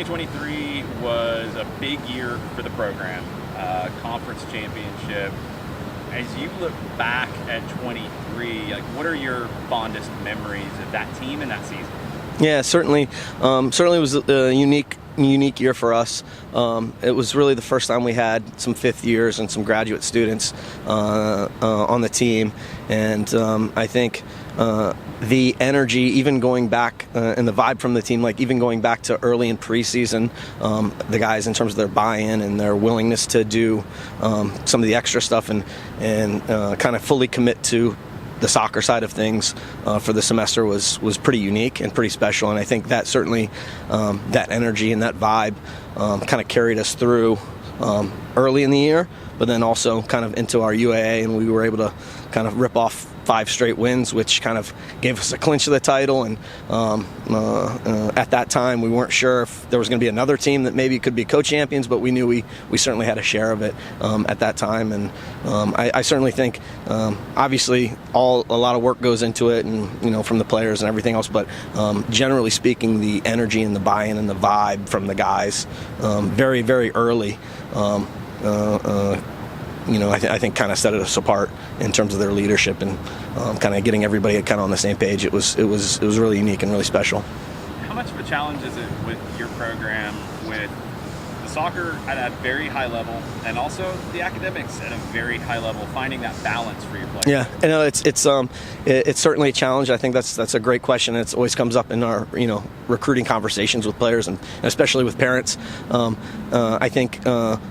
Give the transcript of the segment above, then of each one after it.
2023 was a big year for the program, conference championship. As you look back at 23, like, what are your fondest memories of that team and that season? Yeah, certainly was a unique year for us. It was really the first time we had some fifth years and some graduate students on the team, and I think the energy, even going back, and the vibe from the team, like even going back to early in preseason, the guys in terms of their buy-in and their willingness to do some of the extra stuff and kind of fully commit to the soccer side of things for the semester was pretty unique and pretty special, and I think that certainly that energy and that vibe kind of carried us through early in the year, but then also kind of into our UAA, and we were able to kind of rip off 5 straight wins, which kind of gave us a clinch of the title. And at that time, we weren't sure if there was going to be another team that maybe could be co-champions, but we knew we certainly had a share of it at that time. And I certainly think, obviously, a lot of work goes into it, and from the players and everything else. But generally speaking, the energy and the buy-in and the vibe from the guys, very, very early. I think kind of set us apart in terms of their leadership and kind of getting everybody kind of on the same page. It was really unique and really special. How much of a challenge is it with your program with the soccer at a very high level and also the academics at a very high level, finding that balance for your players? Yeah, it's certainly a challenge. I think that's a great question. It always comes up in our recruiting conversations with players and especially with parents. I think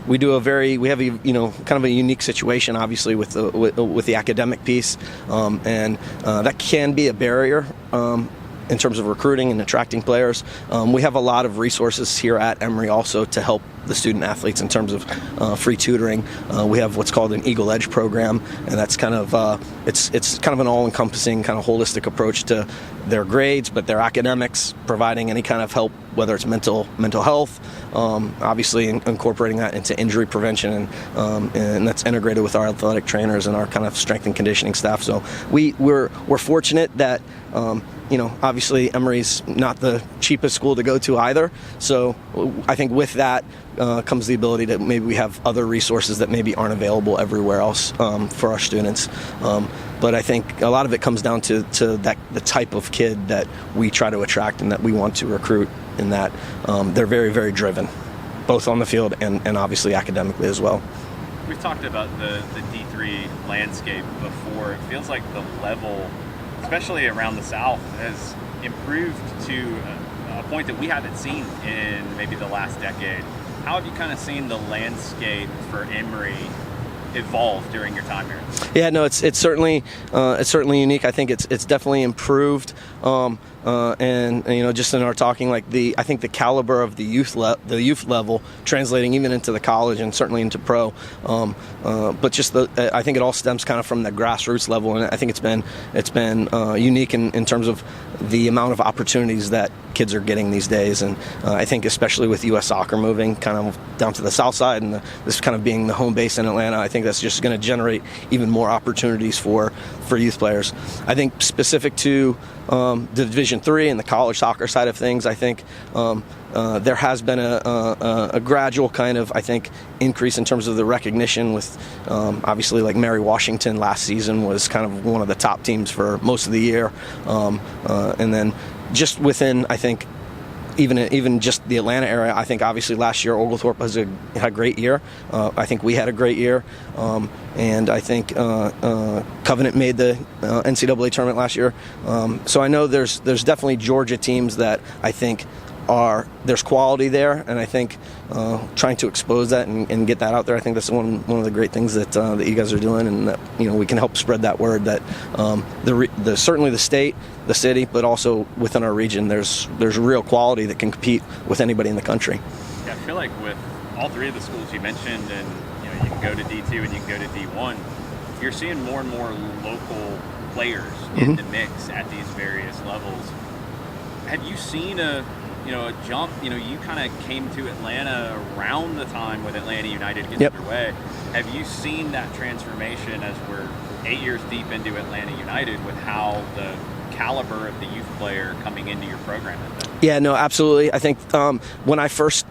we have a kind of a unique situation, obviously, with the academic piece, and that can be a barrier in terms of recruiting and attracting players. We have a lot of resources here at Emory also to help the student athletes in terms of free tutoring. We have what's called an Eagle Edge program, and that's kind of it's kind of an all-encompassing kind of holistic approach to their grades, but their academics, providing any kind of help, whether it's mental health, obviously incorporating that into injury prevention, and that's integrated with our athletic trainers and our kind of strength and conditioning staff. So we're fortunate that obviously Emory's not the cheapest school to go to either. So I think with that comes the ability that maybe we have other resources that maybe aren't available everywhere else for our students. But I think a lot of it comes down to the type of kid that we try to attract and that we want to recruit, in that they're very, very driven, both on the field and obviously academically as well. We've talked about the D3 landscape before. It feels like the level, especially around the South, has improved to a point that we haven't seen in maybe the last decade. How have you kind of seen the landscape for Emory evolve during your time here? Yeah, no, it's certainly unique. I think it's definitely improved. And just in our talking, like I think the caliber of the youth level translating even into the college and certainly into pro, but just I think it all stems kind of from the grassroots level, and I think it's been unique in terms of the amount of opportunities that kids are getting these days, and I think especially with U.S. soccer moving kind of down to the south side and this kind of being the home base in Atlanta, I think that's just going to generate even more opportunities for youth players. I think specific to the Division III and the college soccer side of things, I think there has been a gradual kind of, I think, increase in terms of the recognition with obviously like Mary Washington last season was kind of one of the top teams for most of the year, and then just within, I think, even just the Atlanta area, I think obviously last year Oglethorpe had a great year. I think we had a great year, and I think Covenant made the NCAA tournament last year. So I know there's definitely Georgia teams that I think there's quality there, and I think trying to expose that and get that out there, I think that's one of the great things that you guys are doing, and that we can help spread that word that certainly the state, the city, but also within our region, there's real quality that can compete with anybody in the country. Yeah, I feel like with all three of the schools you mentioned, and you can go to D2 and you can go to D1, you're seeing more and more local players in the mix at these various levels. Have you seen a jump? You kind of came to Atlanta around the time with Atlanta United getting underway. Have you seen that transformation as we're 8 years deep into Atlanta United with how the caliber of the youth player coming into your program at that? Yeah, no, absolutely. I think when I first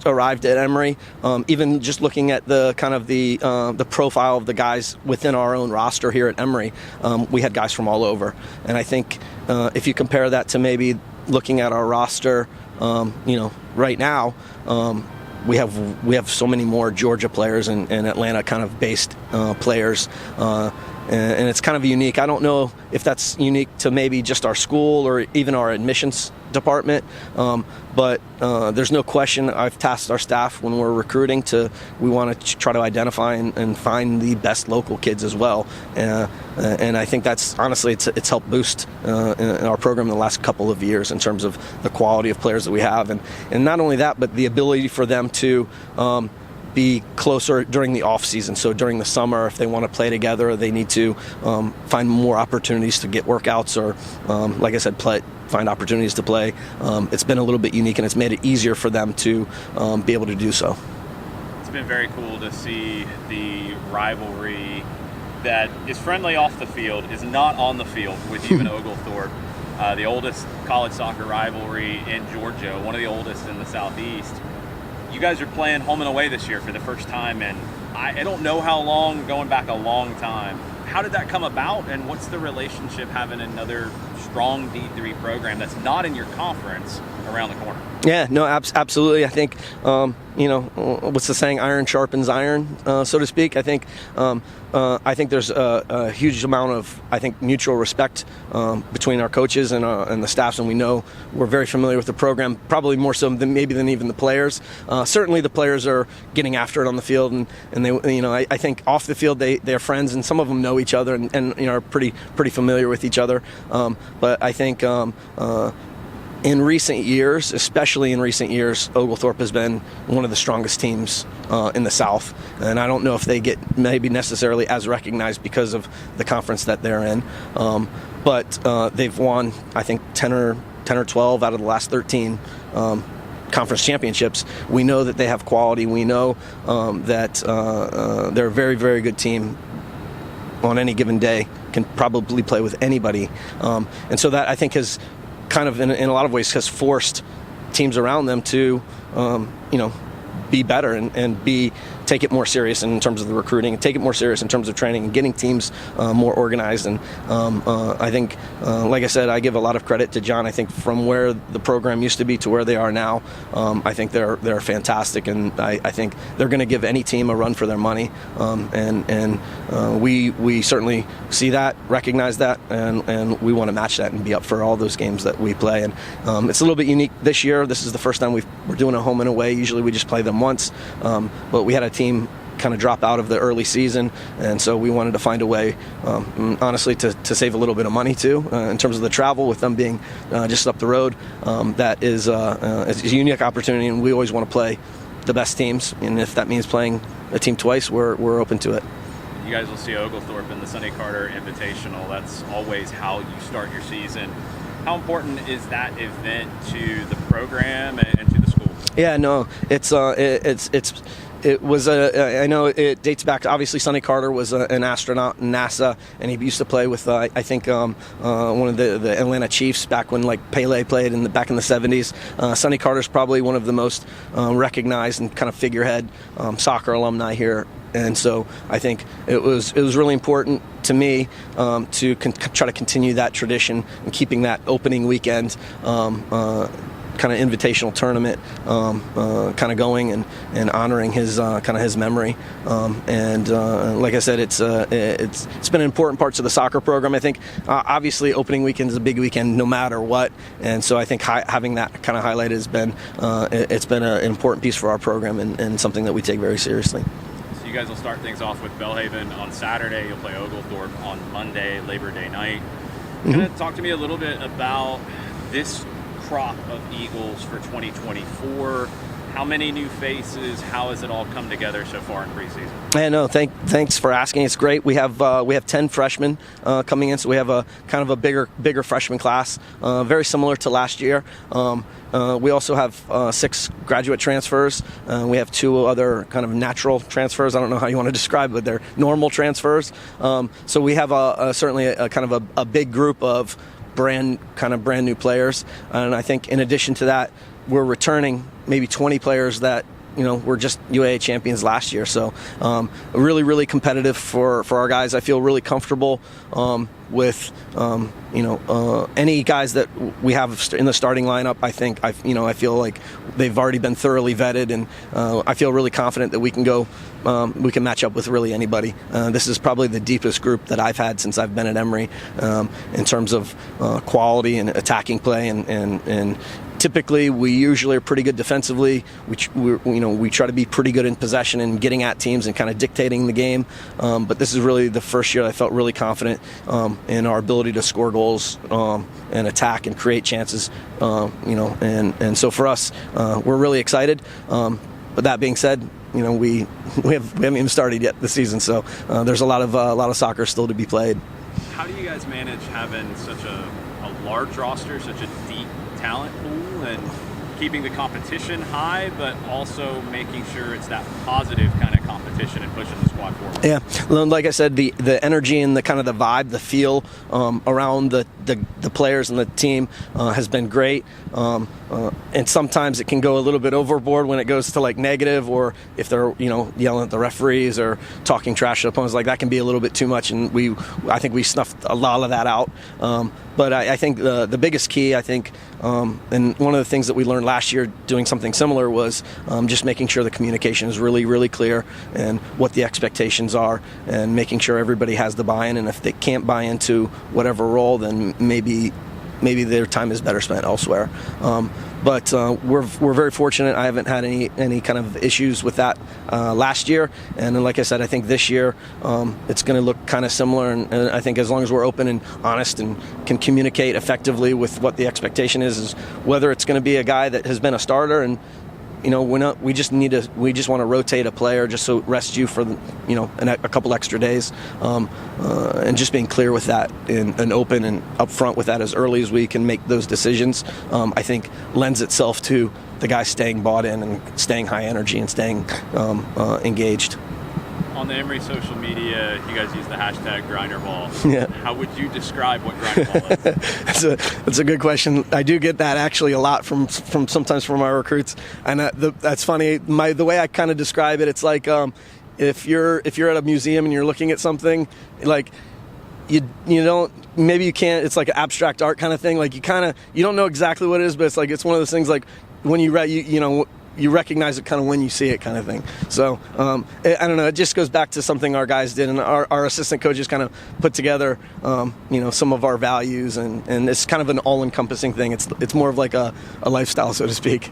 arrived at Emory, even just looking at the kind of the profile of the guys within our own roster here at Emory, we had guys from all over. And I think if you compare that to maybe looking at our roster, right now, we have so many more Georgia players and Atlanta kind of based players. And it's kind of unique. I don't know if that's unique to maybe just our school or even our admissions department, but there's no question. I've tasked our staff when we're recruiting we want to try to identify and find the best local kids as well. And I think that's honestly it's helped boost in our program in the last couple of years in terms of the quality of players that we have, and not only that, but the ability for them to be closer during the off season. So during the summer, if they want to play together, they need to find more opportunities to get workouts or, like I said, find opportunities to play. It's been a little bit unique, and it's made it easier for them to be able to do so. It's been very cool to see the rivalry that is friendly off the field is not on the field with you and Oglethorpe. The oldest college soccer rivalry in Georgia, one of the oldest in the Southeast. You guys are playing home and away this year for the first time, and I don't know how long, going back a long time. How did that come about, and what's the relationship having another strong D3 program that's not in your conference around the corner? Yeah, no, absolutely. I think, what's the saying? Iron sharpens iron, so to speak. I think there's a huge amount of, mutual respect between our coaches and the staffs, and we know we're very familiar with the program, probably more so than even the players. Certainly, the players are getting after it on the field, and they, I think off the field they're friends, and some of them know each other and are pretty familiar with each other. But I think. In recent years, especially in recent years, Oglethorpe has been one of the strongest teams in the South. And I don't know if they get maybe necessarily as recognized because of the conference that they're in. But they've won, I think, 10 or 12 out of the last 13 conference championships. We know that they have quality. We know that they're a very, very good team on any given day, can probably play with anybody. And so that, I think, has kind of in a lot of ways has forced teams around them to be better and take it more serious in terms of the recruiting, and take it more serious in terms of training and getting teams more organized. And I think, like I said, I give a lot of credit to John. I think from where the program used to be to where they are now, I think they're fantastic, and I think they're going to give any team a run for their money. And we certainly see that, recognize that, and we want to match that and be up for all those games that we play. And it's a little bit unique this year. This is the first time we're doing a home and away. Usually we just play them once, but we had a team kind of drop out of the early season, and so we wanted to find a way, honestly, to save a little bit of money too, in terms of the travel, with them being just up the road. That is it's a unique opportunity, and we always want to play the best teams, and if that means playing a team twice, we're open to it. You guys will see Oglethorpe in the Sonny Carter Invitational. That's always how you start your season. How important is that event to the program and to the school? Yeah, no, it was I know it dates back to, obviously, Sonny Carter was an astronaut in NASA, and he used to play with one of the Atlanta Chiefs back when Pele played back in the 70s. Sonny Carter's probably one of the most recognized and kind of figurehead soccer alumni here. And so I think it was really important to me to try to continue that tradition and keeping that opening weekend kind of invitational tournament kind of going and honoring his kind of his memory. And like I said, it's been an important part to the soccer program. I think obviously opening weekend is a big weekend no matter what, and so I think having that kind of highlighted has been it's been an important piece for our program and something that we take very seriously. You guys will start things off with Belhaven on Saturday. You'll play Oglethorpe on Monday, Labor Day night. Kind of talk to me a little bit about this crop of Eagles for 2024. How many new faces? How has it all come together so far in preseason? Yeah, no, thanks for asking. It's great. We have 10 freshmen coming in, so we have a kind of a bigger freshman class, very similar to last year. We also have 6 graduate transfers. We have 2 other kind of natural transfers. I don't know how you want to describe it, but they're normal transfers. So we have certainly a kind of a big group of brand new players. And I think in addition to that, we're returning maybe 20 players that were just UAA champions last year. So really, really competitive for our guys. I feel really comfortable with any guys that we have in the starting lineup. I feel like they've already been thoroughly vetted, and I feel really confident that we can match up with really anybody. This is probably the deepest group that I've had since I've been at Emory in terms of quality and attacking play, and typically, we usually are pretty good defensively. We try to be pretty good in possession and getting at teams and kind of dictating the game. But this is really the first year I felt really confident in our ability to score goals and attack and create chances. And so for us, we're really excited. But that being said, we haven't even started yet this season, so there's a lot of soccer still to be played. How do you guys manage having such a large roster, such a deep talent pool, and keeping the competition high, but also making sure it's that positive kind of competition and pushing the squad forward? Yeah, like I said, the energy and the kind of the vibe, the feel around the players and the team has been great. And sometimes it can go a little bit overboard when it goes to like negative, or if they're yelling at the referees or talking trash to opponents, like that can be a little bit too much, and I think we snuffed a lot of that out. But I think the biggest key, and one of the things that we learned last year doing something similar was just making sure the communication is really, really clear and what the expectations are, and making sure everybody has the buy-in. And if they can't buy into whatever role, then maybe their time is better spent elsewhere. But we're very fortunate. I haven't had any kind of issues with that last year, and then, like I said, I think this year it's going to look kind of similar. And I think as long as we're open and honest and can communicate effectively with what the expectation is whether it's going to be a guy that has been a starter, and we just want to rotate a player just so it rests you for a couple extra days, and just being clear with that and open and upfront with that as early as we can make those decisions, I think lends itself to the guys staying bought in and staying high energy and staying engaged. On the Emory social media, you guys use the hashtag GrinderBall. Yeah. How would you describe what GrinderBall is? That's a good question. I do get that actually a lot from sometimes from our recruits, and that's funny. The way I kind of describe it, it's like if you're at a museum and you're looking at something, like you don't, maybe you can't. It's like an abstract art kind of thing. Like you don't know exactly what it is, but it's like it's one of those things like when you read you recognize it kind of when you see it kind of thing. So I don't know, it just goes back to something our guys did, and our assistant coaches kind of put together some of our values, and it's kind of an all-encompassing thing. It's more of like a lifestyle, so to speak.